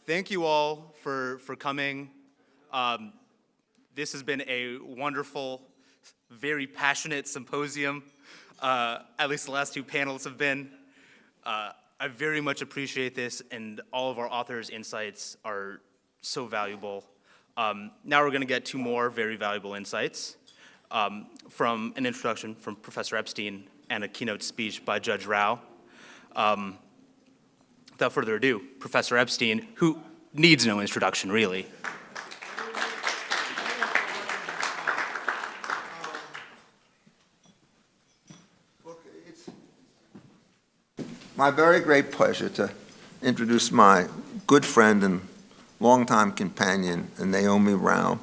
Thank you all for coming. This has been a wonderful, very passionate symposium. At least the last two panels have been. I very much appreciate this, and all of our authors' insights are so valuable. Now we're going to get two more very valuable insights from an introduction from Professor Epstein and a keynote speech by Judge Rao. Without further ado, Professor Epstein, who needs no introduction, really. It's my very great pleasure to introduce my good friend and longtime companion, Neomi Rao.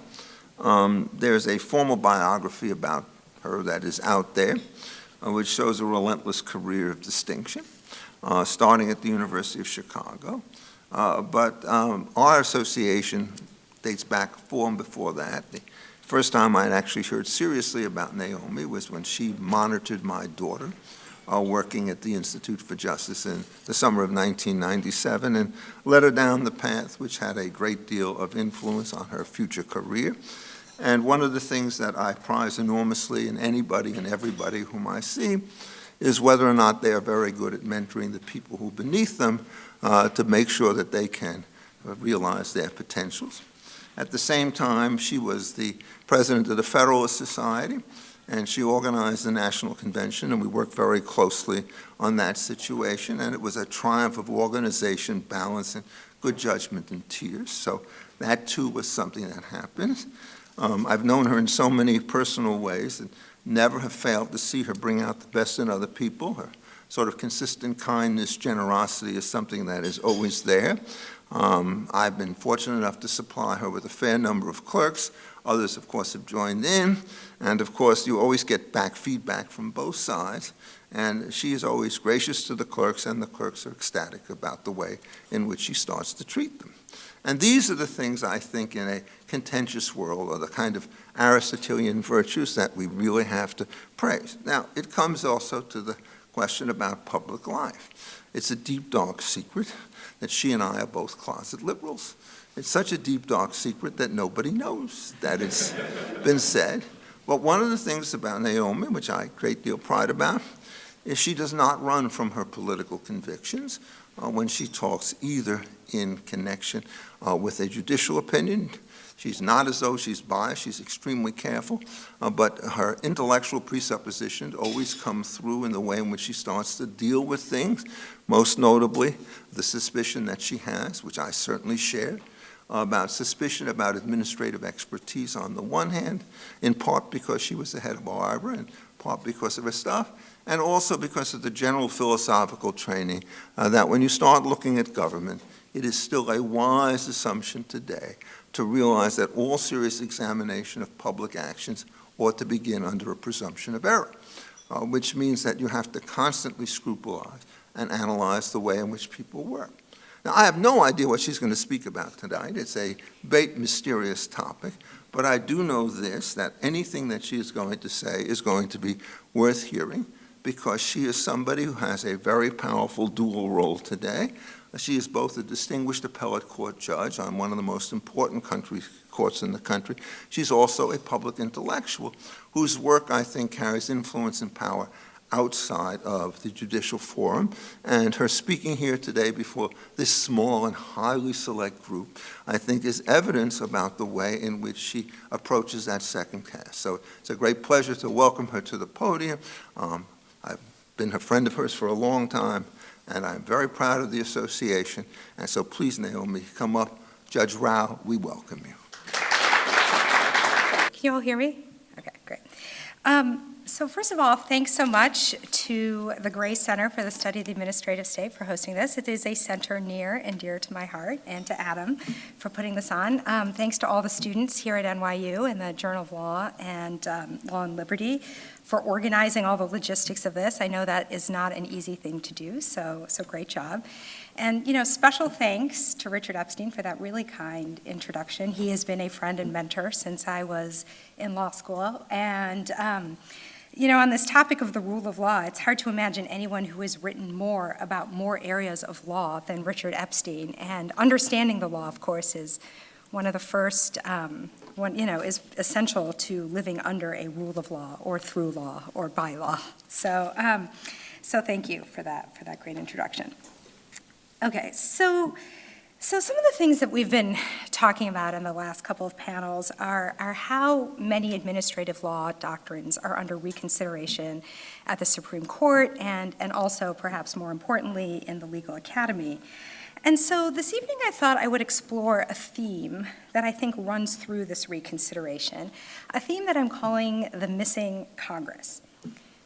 There's a formal biography about her that is out there, which shows a relentless career of distinction, starting at the University of Chicago. But our association dates back far before that. The first time I'd actually heard seriously about Neomi was when she monitored my daughter working at the Institute for Justice in the summer of 1997 and led her down the path which had a great deal of influence on her future career. And one of the things that I prize enormously in anybody and everybody whom I see is whether or not they are very good at mentoring the people who are beneath them to make sure that they can realize their potentials. At the same time, she was the president of the Federalist Society, and she organized the National Convention, and we worked very closely on that situation, and it was a triumph of organization, balance, and good judgment and tears. So that, too, was something that happened. I've known her in so many personal ways and never have failed to see her bring out the best in other people. Her sort of consistent kindness, generosity is something that is always there. I've been fortunate enough to supply her with a fair number of clerks. Others, of course, have joined in. And, of course, you always get back feedback from both sides. And she is always gracious to the clerks, and the clerks are ecstatic about the way in which she starts to treat them. And these are the things, I think, in a contentious world, are the kind of Aristotelian virtues that we really have to praise. Now, it comes also to the question about public life. It's a deep, dark secret that she and I are both closet liberals. It's such a deep, dark secret that nobody knows that it's been said. But one of the things about Neomi, which I great deal pride about, is she does not run from her political convictions when she talks either in connection with a judicial opinion. She's not as though she's biased, she's extremely careful, but her intellectual presuppositions always come through in the way in which she starts to deal with things, most notably the suspicion that she has, which I certainly shared, about suspicion about administrative expertise on the one hand, in part because she was the head of OIRA, in part because of her stuff, and also because of the general philosophical training that when you start looking at government, it is still a wise assumption today to realize that all serious examination of public actions ought to begin under a presumption of error, which means that you have to constantly scrupularize and analyze the way in which people work. Now, I have no idea what she's going to speak about tonight. It's a big, mysterious topic, but I do know this, that anything that she is going to say is going to be worth hearing, because she is somebody who has a very powerful dual role today. She is both a distinguished appellate court judge on one of the most important courts in the country. She's also a public intellectual whose work, I think, carries influence and power outside of the judicial forum. And her speaking here today before this small and highly select group, I think, is evidence about the way in which she approaches that second cast. So it's a great pleasure to welcome her to the podium. I've been a friend of hers for a long time, and I'm very proud of the association. And so please, Neomi, come up. Judge Rao, we welcome you. Can you all hear me? Okay, great. So first of all, thanks so much to the Gray Center for the Study of the Administrative State for hosting this. It is a center near and dear to my heart, and to Adam for putting this on. Thanks to all the students here at NYU and the Journal of Law and Law and Liberty for organizing all the logistics of this. I know that is not an easy thing to do, so great job. And, special thanks to Richard Epstein for that really kind introduction. He has been a friend and mentor since I was in law school, and On this topic of the rule of law, it's hard to imagine anyone who has written more about more areas of law than Richard Epstein. And understanding the law, of course, is one of the first, is essential to living under a rule of law or through law or by law. So thank you for that great introduction. Okay, so some of the things that we've been talking about in the last couple of panels are how many administrative law doctrines are under reconsideration at the Supreme Court and also, perhaps more importantly, in the legal academy. And so this evening I thought I would explore a theme that I think runs through this reconsideration, a theme that I'm calling the missing Congress.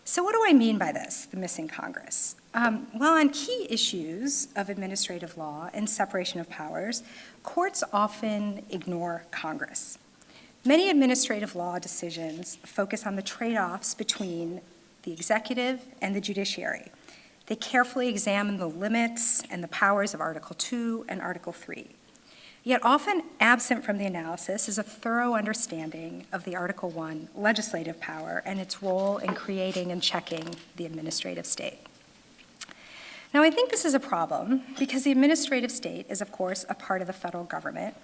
So what do I mean by this, the missing Congress? Well, on key issues of administrative law and separation of powers, courts often ignore Congress. Many administrative law decisions focus on the trade-offs between the executive and the judiciary. They carefully examine the limits and the powers of Article 2 and Article 3. Yet often absent from the analysis is a thorough understanding of the Article 1 legislative power and its role in creating and checking the administrative state. Now, I think this is a problem because the administrative state is, of course, a part of the federal government,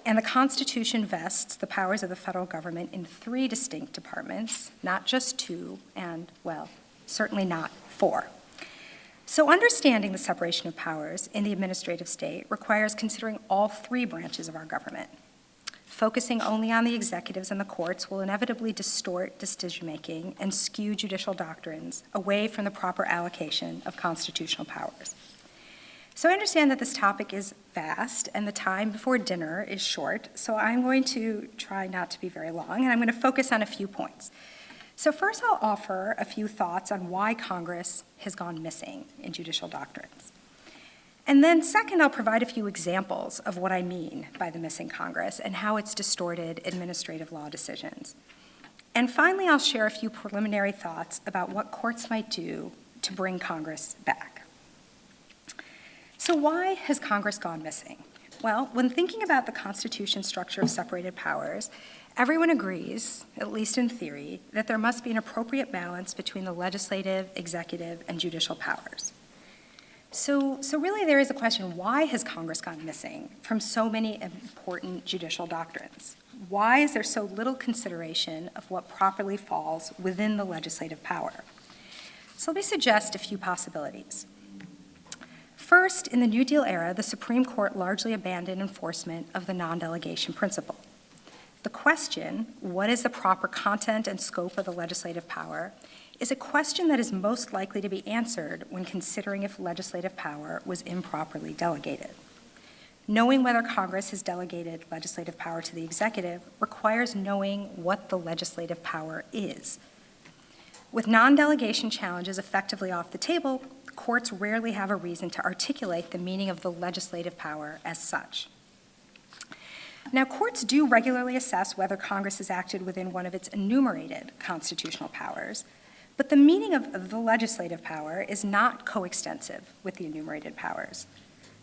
and the Constitution vests the powers of the federal government in 3 distinct departments, not just 2, and, well, certainly not 4. So understanding the separation of powers in the administrative state requires considering all 3 branches of our government. Focusing only on the executives and the courts will inevitably distort decision-making and skew judicial doctrines away from the proper allocation of constitutional powers. So I understand that this topic is vast and the time before dinner is short, so I'm going to try not to be very long, and I'm going to focus on a few points. So first, I'll offer a few thoughts on why Congress has gone missing in judicial doctrines. And then second, I'll provide a few examples of what I mean by the missing Congress and how it's distorted administrative law decisions. And finally, I'll share a few preliminary thoughts about what courts might do to bring Congress back. So why has Congress gone missing? Well, when thinking about the Constitution's structure of separated powers, everyone agrees, at least in theory, that there must be an appropriate balance between the legislative, executive, and judicial powers. So really there is a question, why has Congress gone missing from so many important judicial doctrines? Why is there so little consideration of what properly falls within the legislative power? So let me suggest a few possibilities. First, in the New Deal era, the Supreme Court largely abandoned enforcement of the non-delegation principle. The question, what is the proper content and scope of the legislative power, is a question that is most likely to be answered when considering if legislative power was improperly delegated. Knowing whether Congress has delegated legislative power to the executive requires knowing what the legislative power is. With non-delegation challenges effectively off the table, courts rarely have a reason to articulate the meaning of the legislative power as such. Now, courts do regularly assess whether Congress has acted within one of its enumerated constitutional powers, but the meaning of the legislative power is not coextensive with the enumerated powers.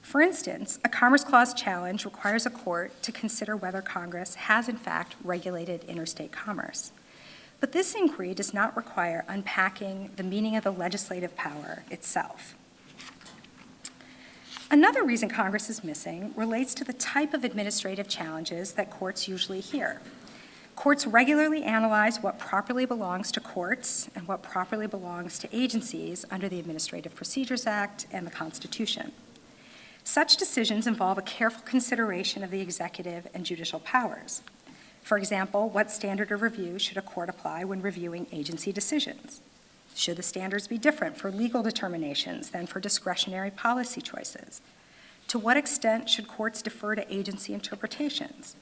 For instance, a Commerce Clause challenge requires a court to consider whether Congress has in fact regulated interstate commerce. But this inquiry does not require unpacking the meaning of the legislative power itself. Another reason Congress is missing relates to the type of administrative challenges that courts usually hear. Courts regularly analyze what properly belongs to courts and what properly belongs to agencies under the Administrative Procedures Act and the Constitution. Such decisions involve a careful consideration of the executive and judicial powers. For example, what standard of review should a court apply when reviewing agency decisions? Should the standards be different for legal determinations than for discretionary policy choices? To what extent should courts defer to agency interpretations?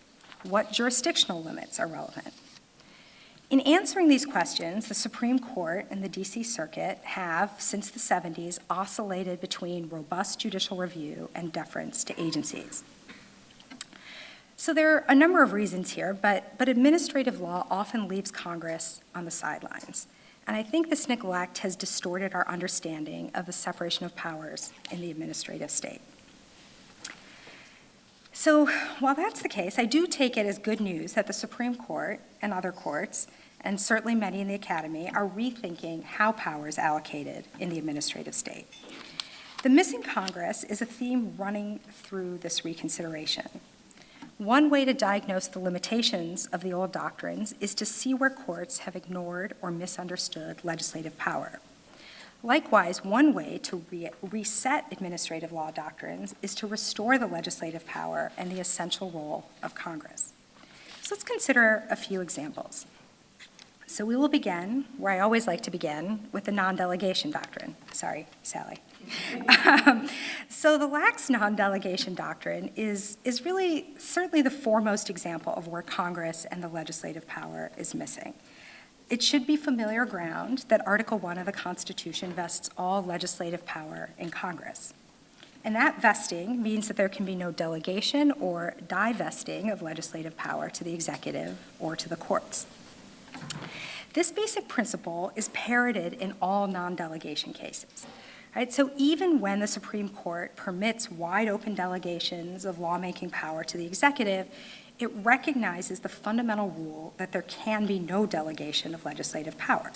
What jurisdictional limits are relevant? In answering these questions, the Supreme Court and the D.C. Circuit have, since the 70s, oscillated between robust judicial review and deference to agencies. So there are a number of reasons here, but administrative law often leaves Congress on the sidelines. And I think this neglect has distorted our understanding of the separation of powers in the administrative state. So while that's the case, I do take it as good news that the Supreme Court and other courts and certainly many in the academy, are rethinking how power is allocated in the administrative state. The missing Congress is a theme running through this reconsideration. One way to diagnose the limitations of the old doctrines is to see where courts have ignored or misunderstood legislative power. Likewise, one way to reset administrative law doctrines is to restore the legislative power and the essential role of Congress. So let's consider a few examples. So we will begin, where I always like to begin, with the non-delegation doctrine. Sorry, Sally. So the lax non-delegation doctrine is really certainly the foremost example of where Congress and the legislative power is missing. It should be familiar ground that Article 1 of the Constitution vests all legislative power in Congress. And that vesting means that there can be no delegation or divesting of legislative power to the executive or to the courts. This basic principle is parroted in all non-delegation cases. Right? So even when the Supreme Court permits wide-open delegations of lawmaking power to the executive, it recognizes the fundamental rule that there can be no delegation of legislative power.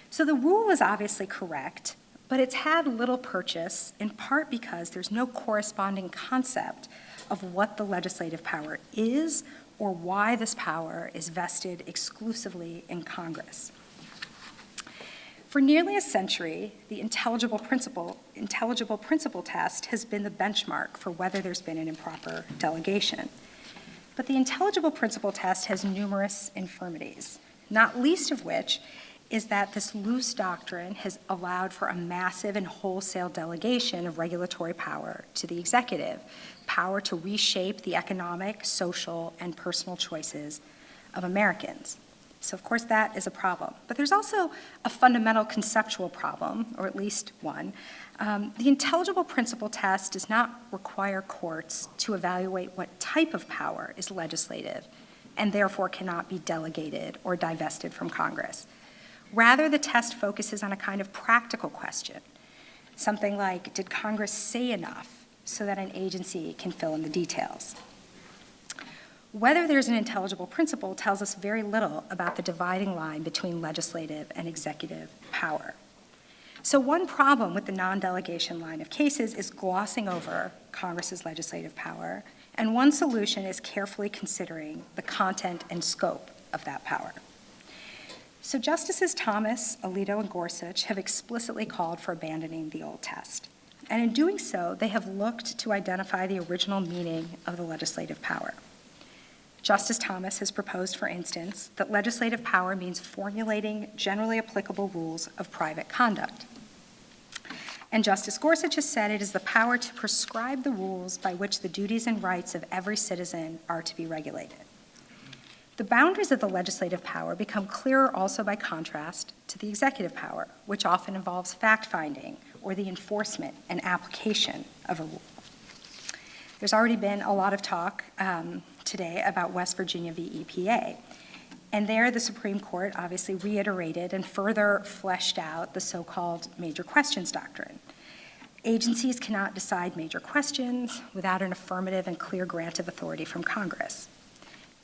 So the rule is obviously correct, but it's had little purchase, in part because there's no corresponding concept of what the legislative power is or why this power is vested exclusively in Congress. For nearly a century, the intelligible principle test has been the benchmark for whether there's been an improper delegation. But the intelligible principle test has numerous infirmities, not least of which is that this loose doctrine has allowed for a massive and wholesale delegation of regulatory power to the executive, power to reshape the economic, social, and personal choices of Americans. So of course that is a problem. But there's also a fundamental conceptual problem, or at least one. The intelligible principle test does not require courts to evaluate what type of power is legislative and therefore cannot be delegated or divested from Congress. Rather, the test focuses on a kind of practical question, something like, did Congress say enough so that an agency can fill in the details? Whether there's an intelligible principle tells us very little about the dividing line between legislative and executive power. So one problem with the non-delegation line of cases is glossing over Congress's legislative power, and one solution is carefully considering the content and scope of that power. So Justices Thomas, Alito, and Gorsuch have explicitly called for abandoning the old test. And in doing so, they have looked to identify the original meaning of the legislative power. Justice Thomas has proposed, for instance, that legislative power means formulating generally applicable rules of private conduct. And Justice Gorsuch has said it is the power to prescribe the rules by which the duties and rights of every citizen are to be regulated. The boundaries of the legislative power become clearer also by contrast to the executive power, which often involves fact-finding or the enforcement and application of a rule. There's already been a lot of talk today about West Virginia v. EPA. And there, the Supreme Court obviously reiterated and further fleshed out the so-called major questions doctrine. Agencies cannot decide major questions without an affirmative and clear grant of authority from Congress.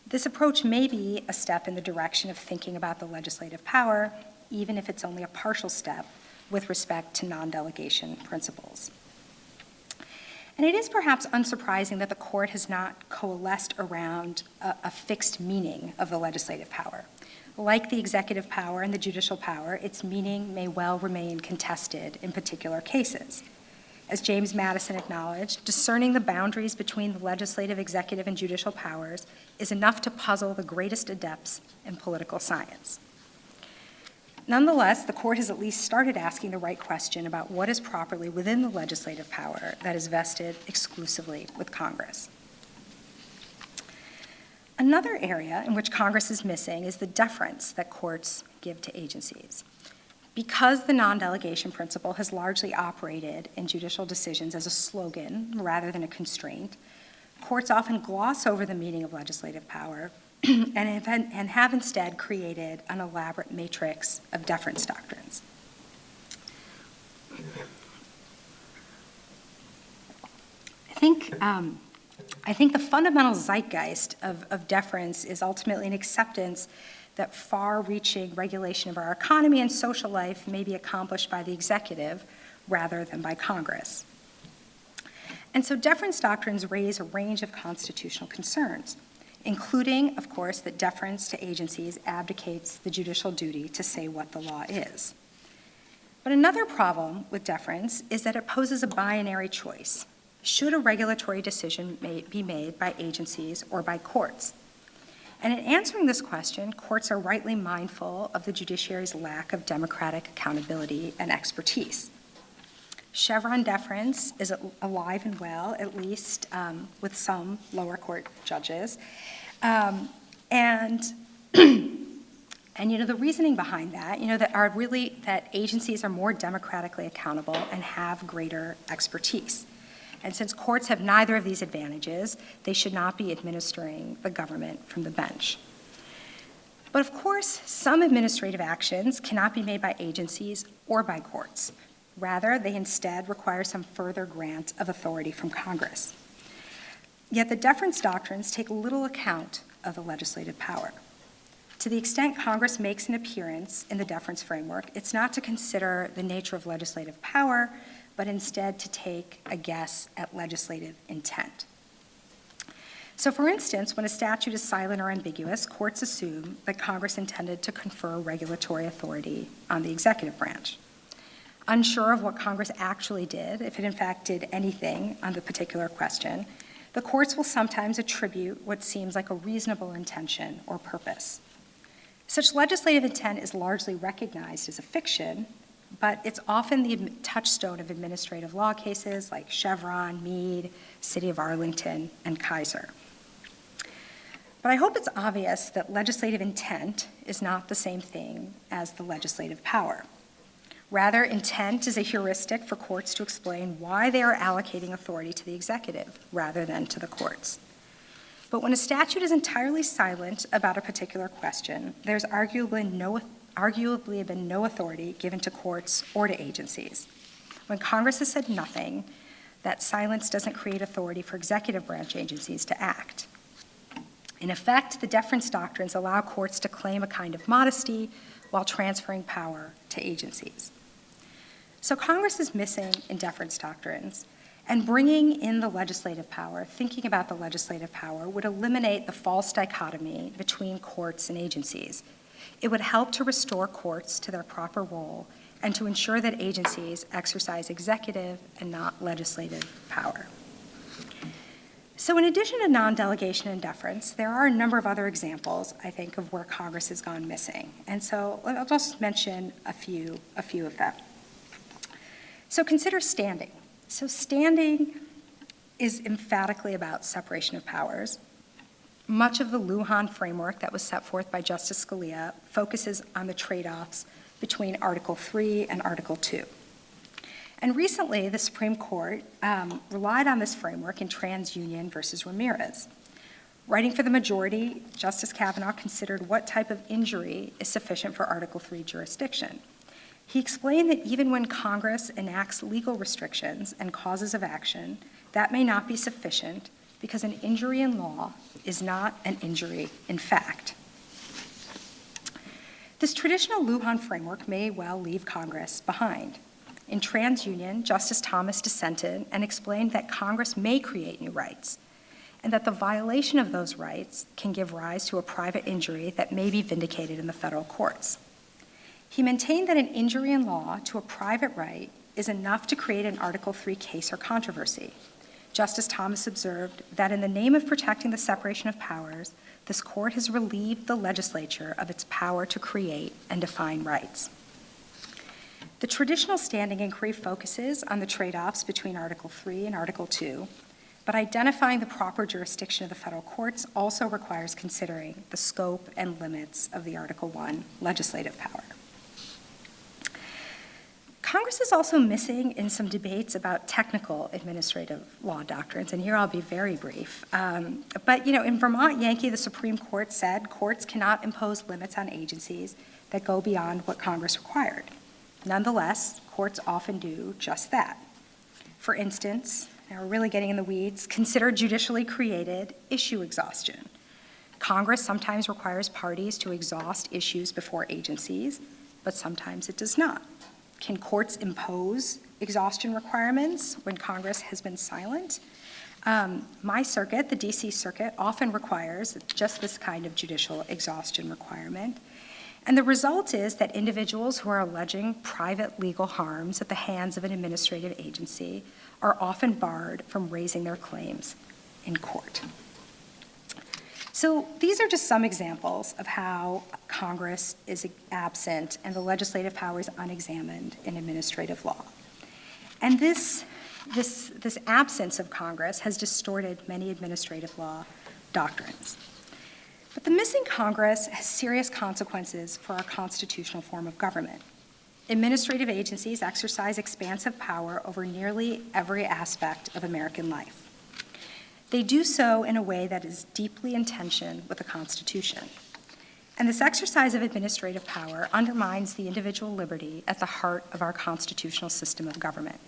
This approach may be a step in the direction of thinking about the legislative power, even if it's only a partial step with respect to non-delegation principles. And it is perhaps unsurprising that the court has not coalesced around a fixed meaning of the legislative power. Like the executive power and the judicial power, its meaning may well remain contested in particular cases. As James Madison acknowledged, discerning the boundaries between the legislative, executive, and judicial powers is enough to puzzle the greatest adepts in political science. Nonetheless, the court has at least started asking the right question about what is properly within the legislative power that is vested exclusively with Congress. Another area in which Congress is missing is the deference that courts give to agencies. Because the non-delegation principle has largely operated in judicial decisions as a slogan rather than a constraint, courts often gloss over the meaning of legislative power and have instead created an elaborate matrix of deference doctrines. I think the fundamental zeitgeist of deference is ultimately an acceptance that far-reaching regulation of our economy and social life may be accomplished by the executive rather than by Congress. And so deference doctrines raise a range of constitutional concerns, including, of course, that deference to agencies abdicates the judicial duty to say what the law is. But another problem with deference is that it poses a binary choice. Should a regulatory decision be made by agencies or by courts? And in answering this question, courts are rightly mindful of the judiciary's lack of democratic accountability and expertise. Chevron deference is alive and well, at least with some lower court judges. And the reasoning behind that, that agencies are more democratically accountable and have greater expertise. And since courts have neither of these advantages, they should not be administering the government from the bench. But of course, some administrative actions cannot be made by agencies or by courts. Rather, they instead require some further grant of authority from Congress. Yet the deference doctrines take little account of the legislative power. To the extent Congress makes an appearance in the deference framework, it's not to consider the nature of legislative power, but instead to take a guess at legislative intent. So for instance, when a statute is silent or ambiguous, courts assume that Congress intended to confer regulatory authority on the executive branch. Unsure of what Congress actually did, if it in fact did anything on the particular question, the courts will sometimes attribute what seems like a reasonable intention or purpose. Such legislative intent is largely recognized as a fiction, but it's often the touchstone of administrative law cases like Chevron, Meade, City of Arlington, and Kaiser. But I hope it's obvious that legislative intent is not the same thing as the legislative power. Rather, intent is a heuristic for courts to explain why they are allocating authority to the executive rather than to the courts. But when a statute is entirely silent about a particular question, there's arguably been no authority given to courts or to agencies. When Congress has said nothing, that silence doesn't create authority for executive branch agencies to act. In effect, the deference doctrines allow courts to claim a kind of modesty while transferring power to agencies. So Congress is missing in deference doctrines, and bringing in the legislative power, thinking about the legislative power, would eliminate the false dichotomy between courts and agencies. It would help to restore courts to their proper role and to ensure that agencies exercise executive and not legislative power. So in addition to non-delegation and deference, there are a number of other examples, I think, of where Congress has gone missing. And so I'll just mention a few of them. So consider standing. So standing is emphatically about separation of powers. Much of the Lujan framework that was set forth by Justice Scalia focuses on the trade-offs between Article 3 and Article 2. And recently, the Supreme Court relied on this framework in TransUnion versus Ramirez. Writing for the majority, Justice Kavanaugh considered what type of injury is sufficient for Article 3 jurisdiction. He explained that even when Congress enacts legal restrictions and causes of action, that may not be sufficient because an injury in law is not an injury in fact. This traditional Lujan framework may well leave Congress behind. In TransUnion, Justice Thomas dissented and explained that Congress may create new rights, and that the violation of those rights can give rise to a private injury that may be vindicated in the federal courts. He maintained that an injury in law to a private right is enough to create an Article 3 case or controversy. Justice Thomas observed that in the name of protecting the separation of powers, this court has relieved the legislature of its power to create and define rights. The traditional standing inquiry focuses on the trade-offs between Article 3 and Article 2, but identifying the proper jurisdiction of the federal courts also requires considering the scope and limits of the Article 1 legislative power. Congress is also missing in some debates about technical administrative law doctrines, and here I'll be very brief. But in Vermont Yankee, the Supreme Court said courts cannot impose limits on agencies that go beyond what Congress required. Nonetheless, courts often do just that. For instance, now we're really getting in the weeds, consider judicially created issue exhaustion. Congress sometimes requires parties to exhaust issues before agencies, but sometimes it does not. Can courts impose exhaustion requirements when Congress has been silent? My circuit, the DC Circuit, often requires just this kind of judicial exhaustion requirement. And the result is that individuals who are alleging private legal harms at the hands of an administrative agency are often barred from raising their claims in court. So these are just some examples of how Congress is absent and the legislative power is unexamined in administrative law. And this absence of Congress has distorted many administrative law doctrines. But the missing Congress has serious consequences for our constitutional form of government. Administrative agencies exercise expansive power over nearly every aspect of American life. They do so in a way that is deeply in tension with the Constitution. And this exercise of administrative power undermines the individual liberty at the heart of our constitutional system of government.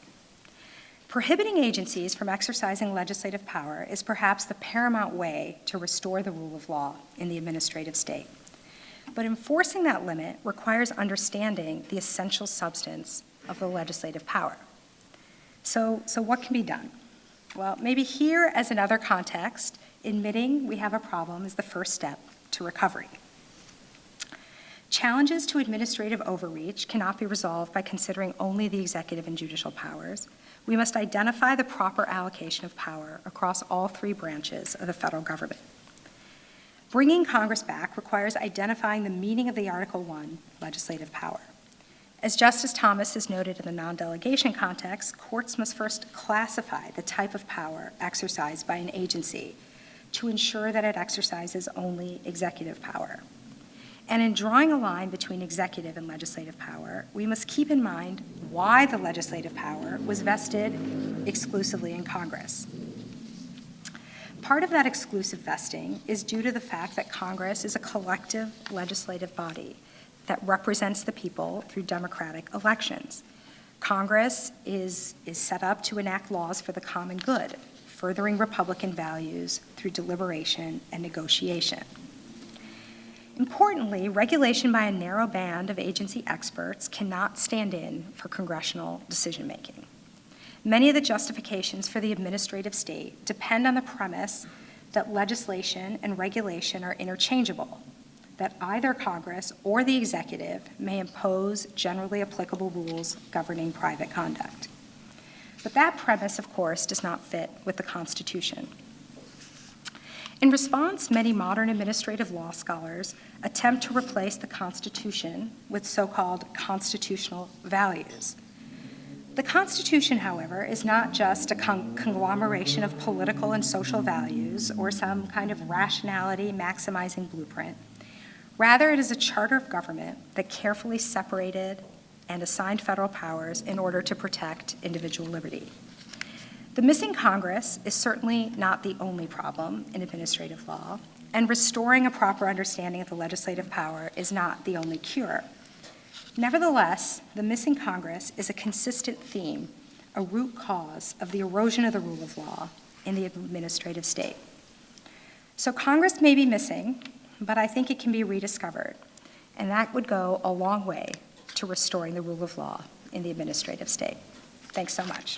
Prohibiting agencies from exercising legislative power is perhaps the paramount way to restore the rule of law in the administrative state. But enforcing that limit requires understanding the essential substance of the legislative power. So what can be done? Well, maybe here, as in other contexts, admitting we have a problem is the first step to recovery. Challenges to administrative overreach cannot be resolved by considering only the executive and judicial powers. We must identify the proper allocation of power across all three branches of the federal government. Bringing Congress back requires identifying the meaning of the Article I legislative power. As Justice Thomas has noted in the non-delegation context, courts must first classify the type of power exercised by an agency to ensure that it exercises only executive power. And in drawing a line between executive and legislative power, we must keep in mind why the legislative power was vested exclusively in Congress. Part of that exclusive vesting is due to the fact that Congress is a collective legislative body that represents the people through democratic elections. Congress is set up to enact laws for the common good, furthering Republican values through deliberation and negotiation. Importantly, regulation by a narrow band of agency experts cannot stand in for congressional decision-making. Many of the justifications for the administrative state depend on the premise that legislation and regulation are interchangeable, that either Congress or the executive may impose generally applicable rules governing private conduct. But that premise, of course, does not fit with the Constitution. In response, many modern administrative law scholars attempt to replace the Constitution with so-called constitutional values. The Constitution, however, is not just a conglomeration of political and social values or some kind of rationality maximizing blueprint. Rather, it is a charter of government that carefully separated and assigned federal powers in order to protect individual liberty. The missing Congress is certainly not the only problem in administrative law, and restoring a proper understanding of the legislative power is not the only cure. Nevertheless, the missing Congress is a consistent theme, a root cause of the erosion of the rule of law in the administrative state. So Congress may be missing, but I think it can be rediscovered, and that would go a long way to restoring the rule of law in the administrative state. Thanks so much.